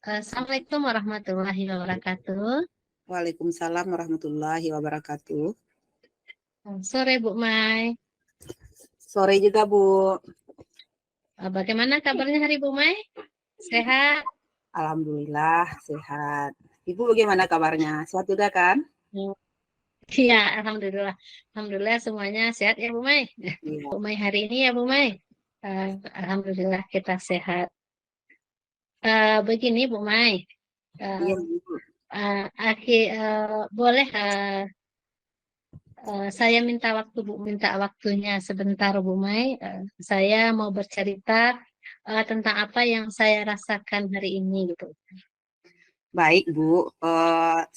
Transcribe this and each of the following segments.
Assalamualaikum warahmatullahi wabarakatuh. Waalaikumsalam warahmatullahi wabarakatuh. Sore Bu Mai. Sore juga, Bu. Bagaimana kabarnya hari Bu Mai? Sehat? Alhamdulillah sehat. Ibu bagaimana kabarnya? Sehat juga kan? Iya, alhamdulillah. Alhamdulillah semuanya sehat ya Bu Mai. Iya. Bu Mai hari ini ya Bu Mai. Alhamdulillah kita sehat. Begini Bu Mai. Iya, Uh, Ibu. Boleh saya minta waktunya sebentar Bu Mai. Saya mau bercerita tentang apa yang saya rasakan hari ini gitu. Baik, Bu.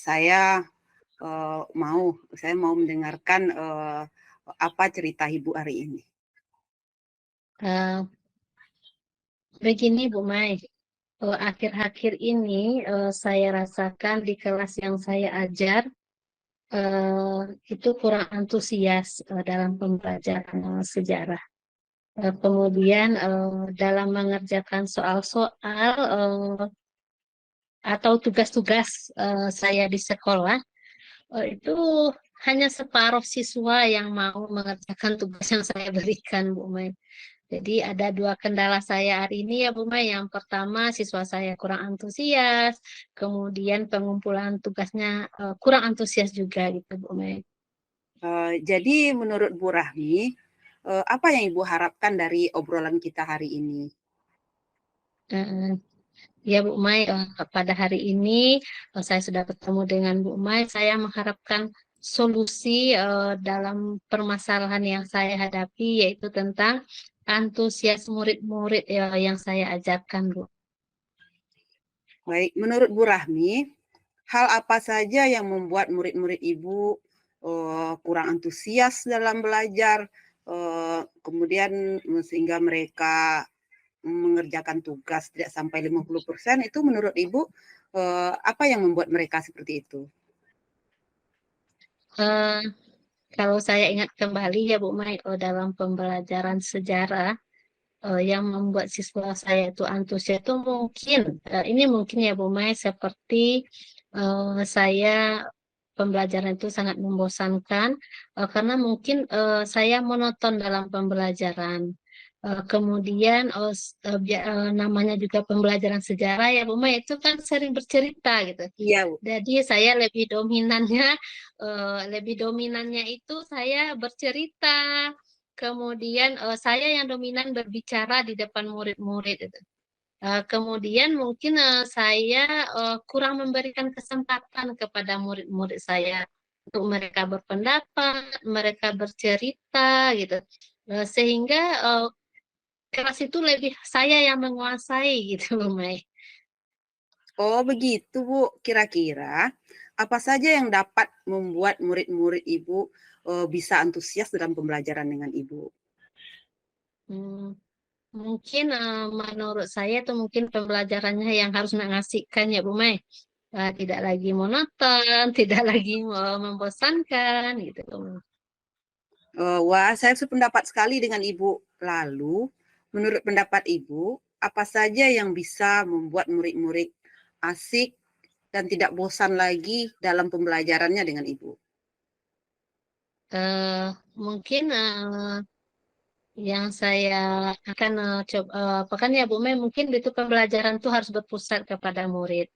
Saya mau mendengarkan apa cerita Ibu hari ini. Eh, Begini Bu Mai, akhir-akhir ini saya rasakan di kelas yang saya ajar eh, itu kurang antusias dalam pembelajaran sejarah. Kemudian dalam mengerjakan soal-soal atau tugas-tugas saya di sekolah itu hanya separuh siswa yang mau mengerjakan tugas yang saya berikan Bu Mai. Jadi ada dua kendala saya hari ini ya Bu Mai. Yang pertama siswa saya kurang antusias, kemudian pengumpulan tugasnya kurang antusias juga gitu Bu Mai. Jadi menurut Bu Rahmi, apa yang Ibu harapkan dari obrolan kita hari ini? Eh, Ya Bu Mai, pada hari ini saya sudah bertemu dengan Bu Mai. Saya mengharapkan solusi dalam permasalahan yang saya hadapi, yaitu tentang antusias murid-murid yang saya ajarkan Bu. Baik, menurut Bu Rahmi, hal apa saja yang membuat murid-murid Ibu kurang antusias dalam belajar, kemudian sehingga mereka mengerjakan tugas tidak sampai 50%, itu menurut Ibu apa yang membuat mereka seperti itu? Eh, Kalau saya ingat kembali ya Bu Mai, dalam pembelajaran sejarah yang membuat siswa saya itu antusias itu mungkin, ini mungkin ya Bu Mai seperti saya pembelajaran itu sangat membosankan karena mungkin saya monoton dalam pembelajaran. Kemudian namanya juga pembelajaran sejarah ya Bu Mai itu kan sering bercerita gitu. Iya, Bu. Jadi saya lebih dominannya itu saya bercerita. Kemudian saya yang dominan berbicara di depan murid-murid itu. Kemudian mungkin saya kurang memberikan kesempatan kepada murid-murid saya untuk mereka berpendapat, mereka bercerita gitu. Sehingga kelas itu lebih saya yang menguasai gitu, Bu Mai. Oh begitu, Bu. Kira-kira apa saja yang dapat membuat murid-murid Ibu bisa antusias dalam pembelajaran dengan Ibu? Hmm, Mungkin menurut saya itu mungkin pembelajarannya yang harus mengasihkan ya Bu Mai. Tidak lagi monoton, tidak lagi membosankan gitu. Wah, saya sependapat sekali dengan Ibu. Lalu, menurut pendapat Ibu, apa saja yang bisa membuat murid-murid asik dan tidak bosan lagi dalam pembelajarannya dengan Ibu? Eh, Mungkin yang saya akan coba apakan ya Bu Mai, mungkin itu pembelajaran itu harus berpusat kepada murid.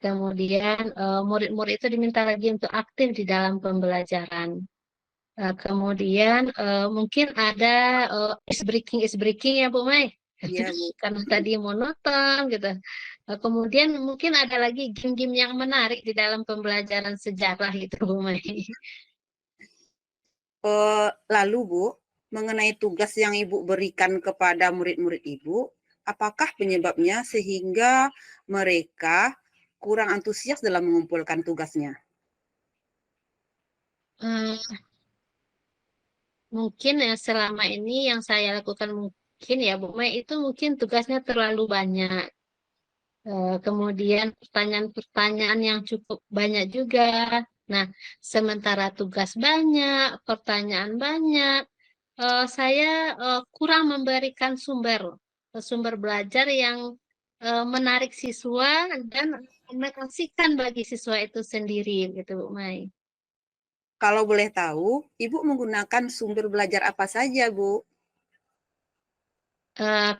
Kemudian murid-murid itu diminta lagi untuk aktif di dalam pembelajaran. Kemudian mungkin ada is breaking ya Bu Mai, Iya, Bu. karena tadi monoton gitu. Kemudian mungkin ada lagi game-game yang menarik di dalam pembelajaran sejarah gitu Bu Mai. Lalu Bu, mengenai tugas yang Ibu berikan kepada murid-murid Ibu, apakah penyebabnya sehingga mereka kurang antusias dalam mengumpulkan tugasnya? Hmm, Mungkin ya selama ini yang saya lakukan mungkin ya Bu Mai itu mungkin tugasnya terlalu banyak. Kemudian pertanyaan-pertanyaan yang cukup banyak juga. Nah, sementara tugas banyak, pertanyaan banyak, saya kurang memberikan sumber belajar yang menarik siswa dan mengasihkan bagi siswa itu sendiri gitu Bu Mai. Kalau boleh tahu, Ibu menggunakan sumber belajar apa saja, Bu?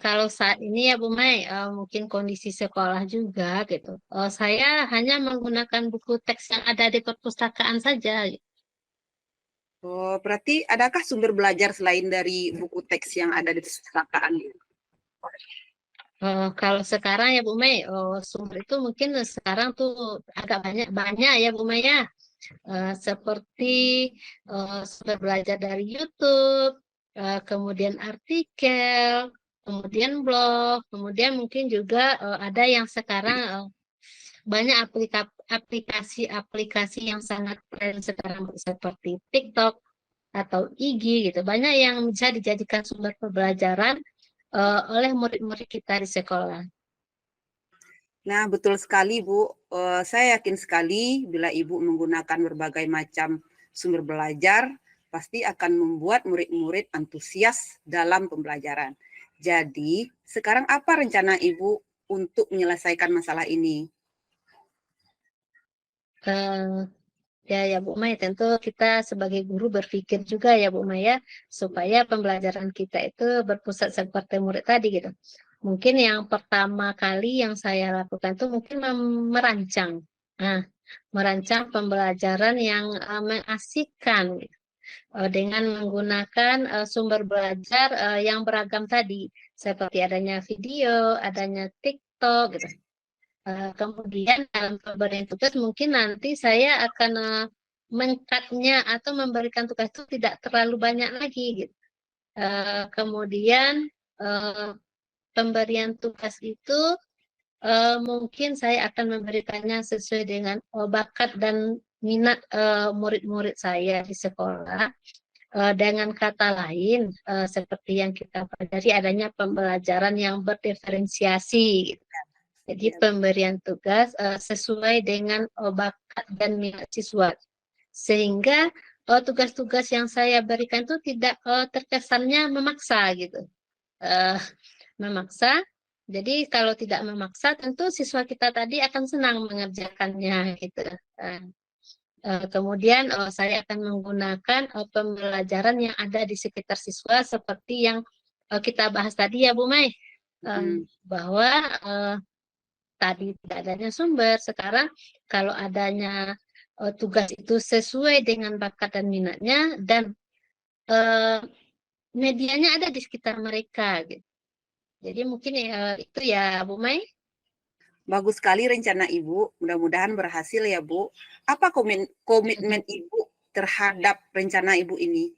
Kalau saat ini ya Bu Mai, mungkin kondisi sekolah juga gitu. Saya hanya menggunakan buku teks yang ada di perpustakaan saja. Oh, berarti adakah sumber belajar selain dari buku teks yang ada di perpustakaan? Kalau sekarang ya Bu Mai, sumber itu mungkin sekarang tuh agak banyak banyak ya Bu Mai ya. Seperti sumber belajar dari YouTube, kemudian artikel, kemudian blog, kemudian mungkin juga ada yang sekarang banyak aplikasi-aplikasi yang sangat keren sekarang seperti TikTok atau IG gitu. Banyak yang bisa dijadikan sumber pembelajaran oleh murid-murid kita di sekolah. Nah, betul sekali, Bu. Saya yakin sekali bila Ibu menggunakan berbagai macam sumber belajar, pasti akan membuat murid-murid antusias dalam pembelajaran. Jadi, sekarang apa rencana Ibu untuk menyelesaikan masalah ini? Eh, ya Bu Mai, tentu kita sebagai guru berpikir juga ya Bu Mai ya, supaya pembelajaran kita itu berpusat seperti murid tadi gitu. Mungkin yang pertama kali yang saya lakukan itu mungkin merancang. Nah, merancang pembelajaran yang mengasihkan gitu. Dengan menggunakan sumber belajar yang beragam tadi, seperti adanya video, adanya TikTok gitu. Kemudian dalam pemberian tugas mungkin nanti saya akan mengcutnya atau memberikan tugas itu tidak terlalu banyak lagi gitu. Kemudian eh, pemberian tugas itu mungkin saya akan memberikannya sesuai dengan bakat dan minat murid-murid saya di sekolah. Dengan kata lain, seperti yang kita pelajari adanya pembelajaran yang berdiferensiasi gitu. Jadi Ya, pemberian tugas sesuai dengan bakat dan minat siswa. Sehingga tugas-tugas yang saya berikan itu tidak terkesannya memaksa gitu. Eh, Memaksa. Jadi kalau tidak memaksa tentu siswa kita tadi akan senang mengerjakannya gitu. Eh, Kemudian saya akan menggunakan pembelajaran yang ada di sekitar siswa seperti yang kita bahas tadi ya Bu Mai. Eh, mm, Bahwa eh, tadi tidak adanya sumber, sekarang kalau adanya tugas itu sesuai dengan bakat dan minatnya dan eh, medianya ada di sekitar mereka gitu. Jadi mungkin itu ya Bu Mai. bagus sekali rencana Ibu. Mudah-mudahan berhasil ya, Bu. Apa komitmen Ibu terhadap rencana Ibu ini?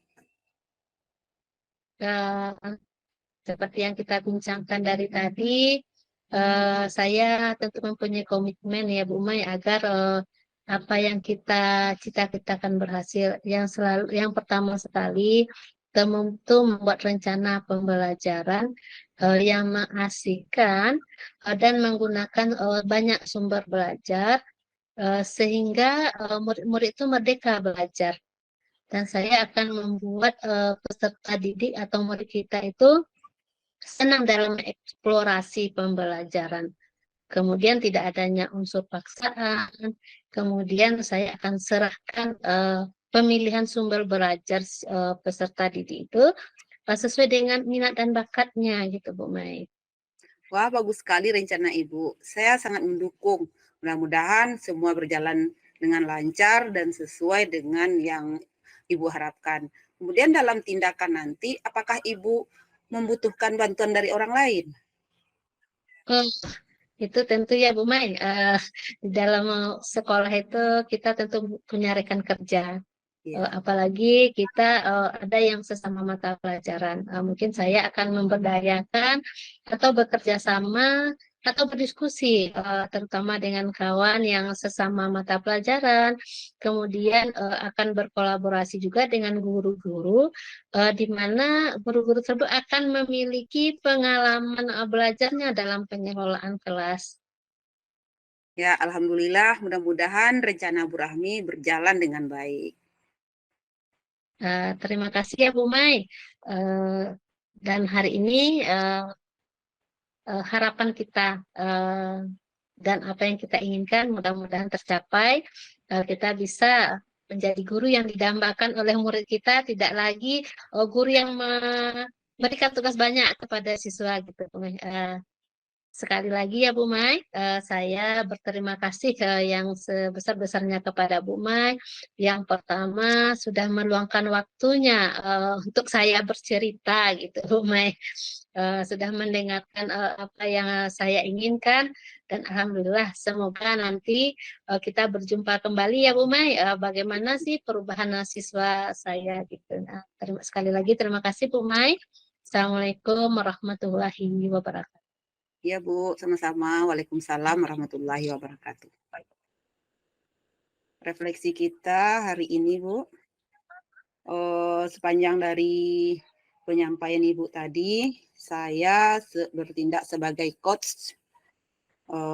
Eh, Seperti yang kita bincangkan dari tadi, saya tentu mempunyai komitmen ya Bu Mai agar apa yang kita cita-citakan berhasil. Yang pertama sekali, tentu membuat rencana pembelajaran yang mengasihkan dan menggunakan banyak sumber belajar sehingga murid-murid itu merdeka belajar. Dan saya akan membuat peserta didik atau murid kita itu senang dalam eksplorasi pembelajaran. Kemudian tidak adanya unsur paksaan. Kemudian saya akan serahkan pemilihan sumber belajar peserta didik itu sesuai dengan minat dan bakatnya gitu Bu Mai. Wah, bagus sekali rencana Ibu. Saya sangat mendukung. Mudah-mudahan semua berjalan dengan lancar dan sesuai dengan yang Ibu harapkan. Kemudian dalam tindakan nanti, apakah Ibu membutuhkan bantuan dari orang lain? Oh, itu tentu ya Bu Mai. Di dalam sekolah itu kita tentu punya rekan kerja. Ya. Apalagi kita ada yang sesama mata pelajaran. Mungkin saya akan memberdayakan atau bekerja sama atau berdiskusi, terutama dengan kawan yang sesama mata pelajaran. Kemudian akan berkolaborasi juga dengan guru-guru, di mana guru-guru tersebut akan memiliki pengalaman belajarnya dalam pengelolaan kelas. Ya, alhamdulillah, mudah-mudahan rencana Bu Rahmi berjalan dengan baik. Terima kasih ya Bu Mai. Eh, dan hari ini harapan kita dan apa yang kita inginkan mudah-mudahan tercapai. Kita bisa menjadi guru yang didambakan oleh murid kita, tidak lagi guru yang memberikan tugas banyak kepada siswa gitu. Sekali lagi ya Bu Mai, saya berterima kasih yang sebesar-besarnya kepada Bu Mai. Yang pertama sudah meluangkan waktunya untuk saya bercerita gitu Bu Mai. Sudah mendengarkan apa yang saya inginkan dan Alhamdulillah semoga nanti kita berjumpa kembali ya Bu Mai. Bagaimana sih perubahan siswa saya gitu. Nah, sekali lagi terima kasih Bu Mai. Assalamualaikum warahmatullahi wabarakatuh. Ya Bu, sama-sama. Waalaikumsalam warahmatullahi wabarakatuh. Refleksi kita hari ini Bu, sepanjang dari penyampaian Ibu tadi, saya bertindak sebagai coach.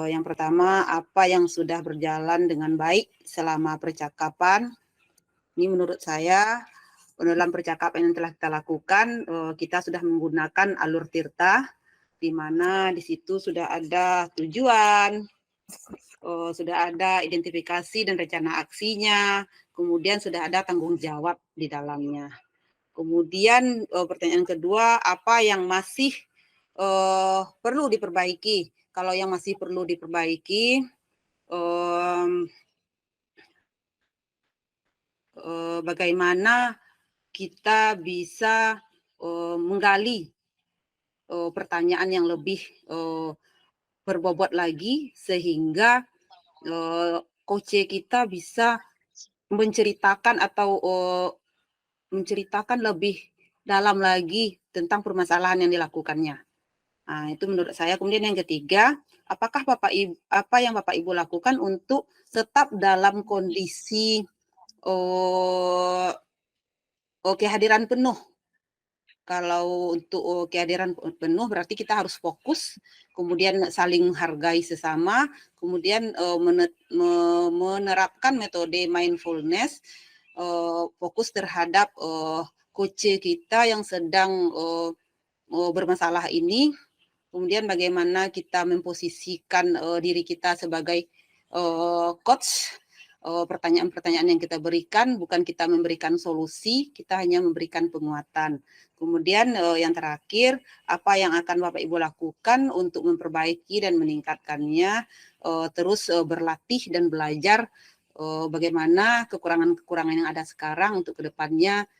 Yang pertama, apa yang sudah berjalan dengan baik selama percakapan. Ini menurut saya, dalam percakapan yang telah kita lakukan, kita sudah menggunakan alur tirta, di mana di situ sudah ada tujuan, sudah ada identifikasi dan rencana aksinya, kemudian sudah ada tanggung jawab di dalamnya. Kemudian pertanyaan kedua, apa yang masih perlu diperbaiki? Kalau yang masih perlu diperbaiki, bagaimana kita bisa menggali pertanyaan yang lebih berbobot lagi sehingga coach kita bisa menceritakan atau menceritakan lebih dalam lagi tentang permasalahan yang dilakukannya. Nah, itu menurut saya. Kemudian yang ketiga, apakah apa yang Bapak Ibu lakukan untuk tetap dalam kondisi kehadiran penuh. Kalau untuk kehadiran penuh berarti kita harus fokus, kemudian saling menghargai sesama, kemudian menerapkan metode mindfulness, fokus terhadap coach kita yang sedang bermasalah ini, kemudian bagaimana kita memposisikan diri kita sebagai coach. Pertanyaan-pertanyaan yang kita berikan, bukan kita memberikan solusi, kita hanya memberikan penguatan. Kemudian yang terakhir, apa yang akan Bapak Ibu lakukan untuk memperbaiki dan meningkatkannya, terus berlatih dan belajar bagaimana kekurangan-kekurangan yang ada sekarang untuk kedepannya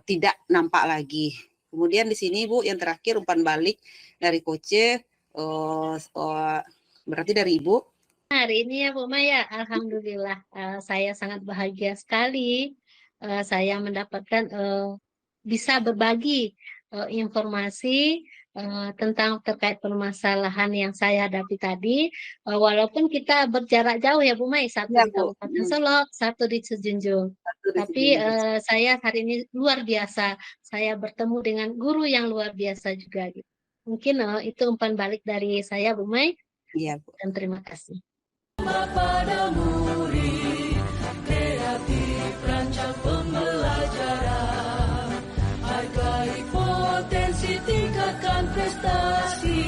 tidak nampak lagi. Kemudian di sini Bu, yang terakhir umpan balik dari coach, berarti dari Ibu. Hari ini ya Bu Maya, Alhamdulillah saya sangat bahagia sekali. Saya mendapatkan bisa berbagi informasi tentang terkait permasalahan yang saya hadapi tadi. Walaupun kita berjarak jauh ya Bu Mai, satu Ya di Bu. Kabupaten Solok, satu di Sejunjung. Tapi saya hari ini luar biasa. Saya bertemu dengan guru yang luar biasa juga. Gitu. Mungkin itu umpan balik dari saya Bu Mai. Iya Bu. Dan terima kasih. Pada murid kreatif rancang pembelajaran, hargai potensi, tingkatkan prestasi.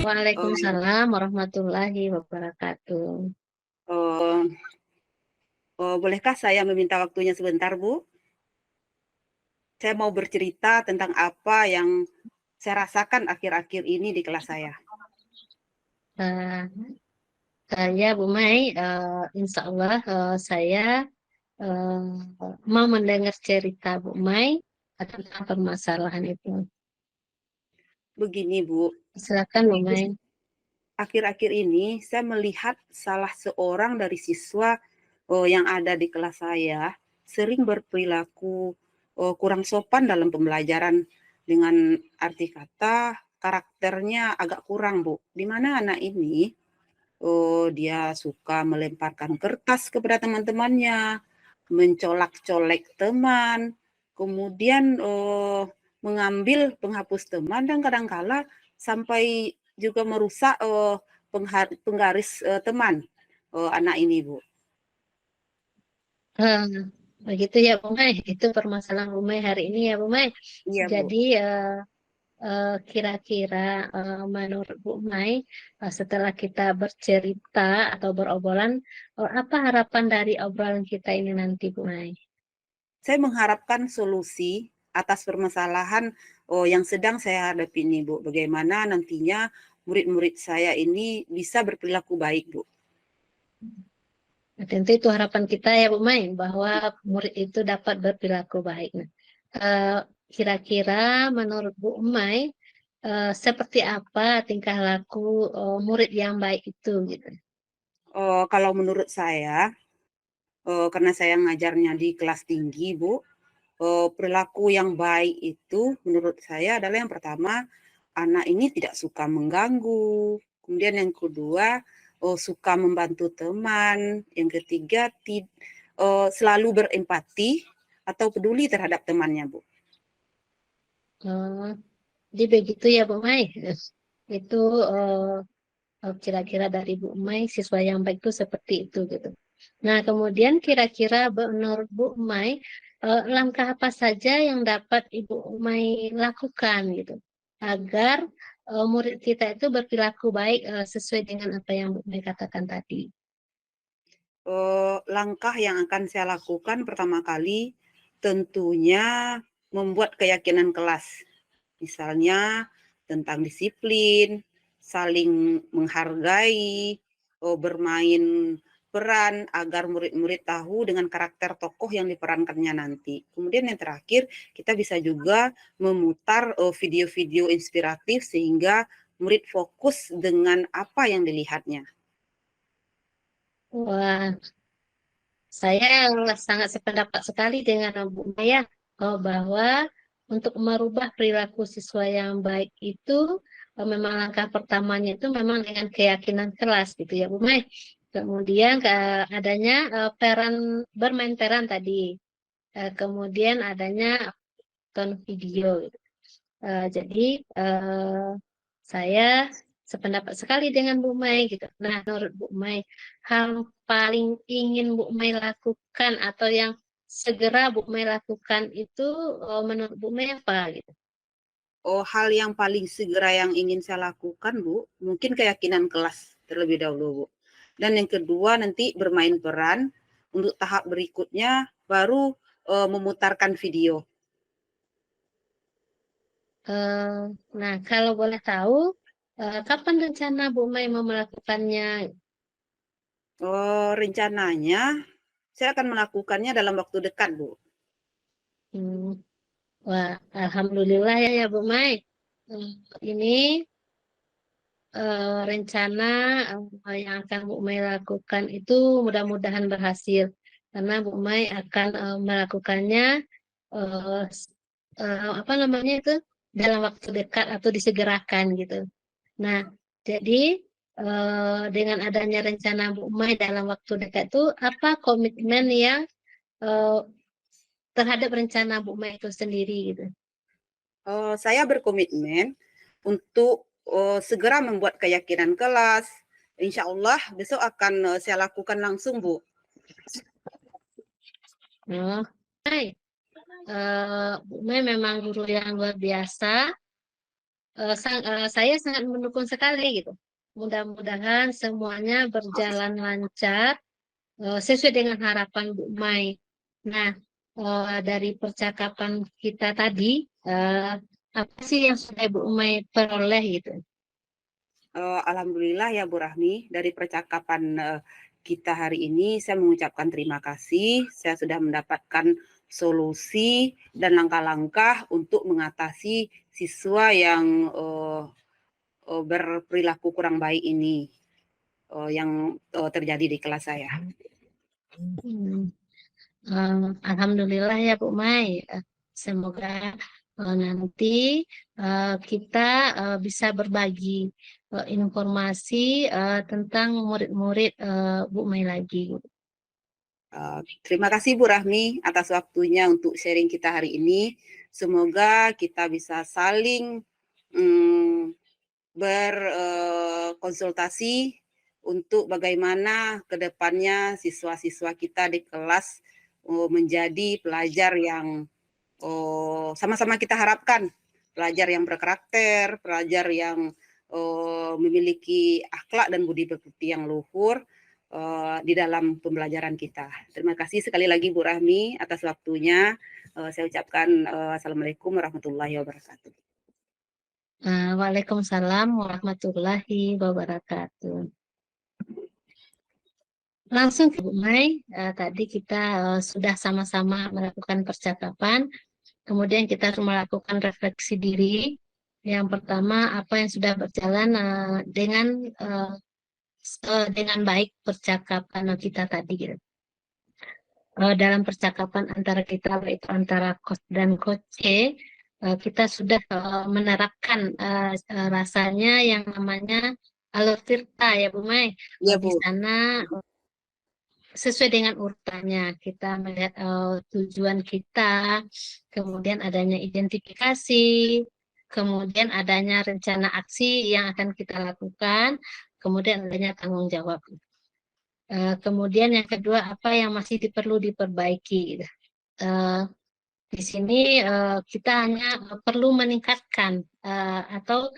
Waalaikumsalam warahmatullahi wabarakatuh. Bolehkah saya meminta waktunya sebentar Bu? Saya mau bercerita tentang apa yang saya rasakan akhir-akhir ini di kelas saya. Saya Bu Mai, insya Allah saya mau mendengar cerita Bu Mai tentang permasalahan itu. Begini Bu, Silakan Bu Mai. akhir-akhir ini saya melihat salah seorang dari siswa yang ada di kelas saya sering berperilaku kurang sopan dalam pembelajaran, dengan arti kata karakternya agak kurang Bu. Di mana anak ini dia suka melemparkan kertas kepada teman-temannya, mencolak-colek teman, kemudian mengambil penghapus teman, dan kadangkala sampai juga merusak penggaris teman anak ini Bu. Begitu ya Bu Mai, itu permasalahan Bu Mai hari ini ya Bu Mai. Iya Bu. Jadi kira-kira menurut Bu Mai, setelah kita bercerita atau berobrolan, apa harapan dari obrolan kita ini nanti, Bu Mai? Saya mengharapkan solusi atas permasalahan yang sedang saya hadapi ini, Bu. Bagaimana nantinya murid-murid saya ini bisa berperilaku baik, Bu. Nah, tentu itu harapan kita ya Bu Mai, bahwa murid itu dapat berperilaku baik. Nah, kira-kira menurut Bu Mai, seperti apa tingkah laku murid yang baik itu gitu? Kalau menurut saya, karena saya ngajarnya di kelas tinggi, Bu, perilaku yang baik itu menurut saya adalah yang pertama, anak ini tidak suka mengganggu, kemudian yang kedua, suka membantu teman, yang ketiga selalu berempati atau peduli terhadap temannya, Bu. Eh, jadi begitu ya Bu Mai. Itu kira-kira dari Bu Mai, siswa yang baik itu seperti itu gitu. Nah, kemudian kira-kira menurut Bu Mai, langkah apa saja yang dapat Ibu Mai lakukan gitu agar murid kita itu berperilaku baik sesuai dengan apa yang Bu Mai katakan tadi. Langkah yang akan saya lakukan pertama kali tentunya membuat keyakinan kelas. Misalnya tentang disiplin, saling menghargai, bermain peran agar murid-murid tahu dengan karakter tokoh yang diperankannya nanti. Kemudian yang terakhir, kita bisa juga memutar video-video inspiratif sehingga murid fokus dengan apa yang dilihatnya. Wah, saya sangat sependapat sekali dengan Bu Maya bahwa untuk merubah perilaku siswa yang baik itu memang langkah pertamanya itu memang dengan keyakinan kelas gitu ya Bu Mai. Kemudian adanya peran bermain peran tadi. Kemudian adanya tonton video gitu. Jadi saya sependapat sekali dengan Bu Mai gitu. Nah, menurut Bu Mai, hal paling ingin Bu Mai lakukan atau yang segera Bu Mai lakukan itu menurut Bu Mai apa gitu? Hal yang paling segera yang ingin saya lakukan, Bu, mungkin keyakinan kelas terlebih dahulu, Bu. Dan yang kedua nanti bermain peran, untuk tahap berikutnya baru memutarkan video. Nah, kalau boleh tahu, kapan rencana Bu Mai mau melakukannya? Rencananya saya akan melakukannya dalam waktu dekat, Bu. Hmm, wah, alhamdulillah ya Bu Mai. Hmm, ini rencana yang akan Bu Mai lakukan itu mudah-mudahan berhasil karena Bu Mai akan melakukannya eh, apa namanya itu dalam waktu dekat atau disegerakan gitu. Nah, jadi dengan adanya rencana Bu Mai dalam waktu dekat itu apa komitmen yang eh, terhadap rencana Bu Mai itu sendiri gitu. Saya berkomitmen untuk segera membuat keyakinan kelas. Insya Allah besok akan saya lakukan langsung, Bu. Oh, Mai, Bu Mai memang guru yang luar biasa. Saya sangat mendukung sekali gitu. Mudah-mudahan semuanya berjalan lancar sesuai dengan harapan Bu Mai. Nah, dari percakapan kita tadi, apa sih yang sudah Bu Mai peroleh gitu? Alhamdulillah ya Bu Rahmi, dari percakapan kita hari ini saya mengucapkan terima kasih. Saya sudah mendapatkan solusi dan langkah-langkah untuk mengatasi siswa yang berperilaku kurang baik ini yang terjadi di kelas saya. Hmm. Alhamdulillah ya Bu Mai. Semoga nanti kita bisa berbagi informasi tentang murid-murid Bu Mai lagi. Terima kasih Bu Rahmi atas waktunya untuk sharing kita hari ini. Semoga kita bisa saling berkonsultasi untuk bagaimana ke depannya siswa-siswa kita di kelas menjadi pelajar yang sama-sama kita harapkan pelajar yang berkarakter, pelajar yang memiliki akhlak dan budi pekerti yang luhur di dalam pembelajaran kita. Terima kasih sekali lagi Bu Rahmi atas waktunya. Saya ucapkan Assalamualaikum warahmatullahi wabarakatuh. Waalaikumsalam warahmatullahi wabarakatuh. Langsung ke Bu Mai, tadi kita sudah sama-sama melakukan percakapan, kemudian kita harus melakukan refleksi diri. Yang pertama, apa yang sudah berjalan dengan baik percakapan kita tadi gitu. Dalam percakapan antara kita, yaitu antara coach dan coach, kita sudah menerapkan rasanya yang namanya alur tirta ya Bu Mai. Ya, Di Bu. sana sesuai dengan urutannya kita melihat tujuan kita, kemudian adanya identifikasi, kemudian adanya rencana aksi yang akan kita lakukan, kemudian adanya tanggung jawab. Kemudian yang kedua, apa yang masih perlu diperbaiki. Di sini kita hanya perlu meningkatkan atau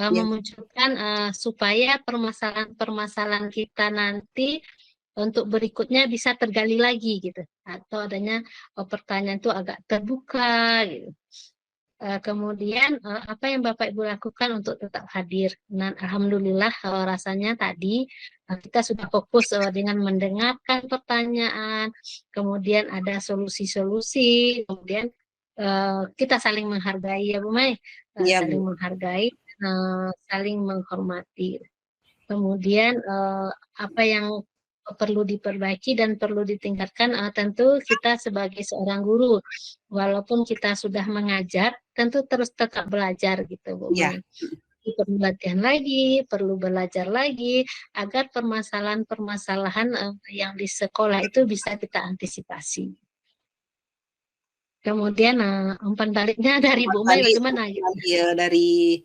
memunculkan supaya permasalahan-permasalahan kita nanti untuk berikutnya bisa tergali lagi gitu, atau adanya pertanyaan itu agak terbuka gitu. Kemudian apa yang Bapak Ibu lakukan untuk tetap hadir. Nah, alhamdulillah rasanya tadi kita sudah fokus dengan mendengarkan pertanyaan, kemudian ada solusi-solusi, kemudian kita saling menghargai ya Bu Mai, Ya, saling Bu. menghargai, saling menghormati. Kemudian apa yang perlu diperbaiki dan perlu ditingkatkan, tentu kita sebagai seorang guru, walaupun kita sudah mengajar, tentu terus tetap belajar gitu Bu Ya. Mai. Perlu latihan lagi, perlu belajar lagi, agar permasalahan-permasalahan yang di sekolah itu bisa kita antisipasi. Kemudian umpan baliknya dari Bu Mai bagaimana gitu? Dari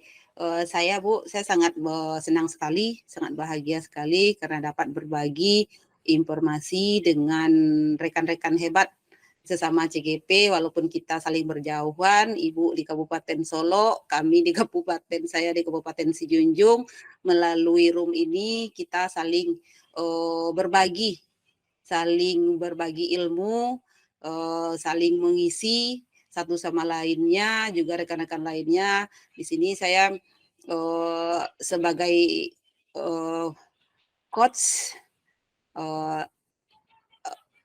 saya Bu, saya sangat senang sekali, sangat bahagia sekali karena dapat berbagi informasi dengan rekan-rekan hebat sesama CGP, walaupun kita saling berjauhan, Ibu di Kabupaten Solo, kami di Kabupaten, saya di Kabupaten Sijunjung, melalui room ini kita saling berbagi ilmu, saling mengisi satu sama lainnya, juga rekan-rekan lainnya. Di sini saya sebagai coach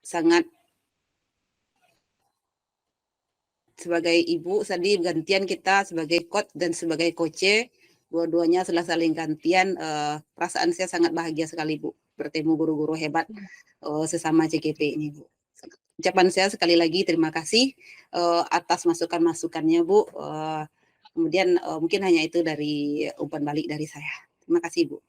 sangat sebagai ibu tadi gantian kita sebagai coach dan sebagai coach, dua-duanya setelah saling gantian, perasaan saya sangat bahagia sekali Bu bertemu guru-guru hebat sesama CGP ini Bu. Ucapan saya sekali lagi terima kasih atas masukan-masukannya Bu. Kemudian mungkin hanya itu dari umpan balik dari saya. Terima kasih Bu.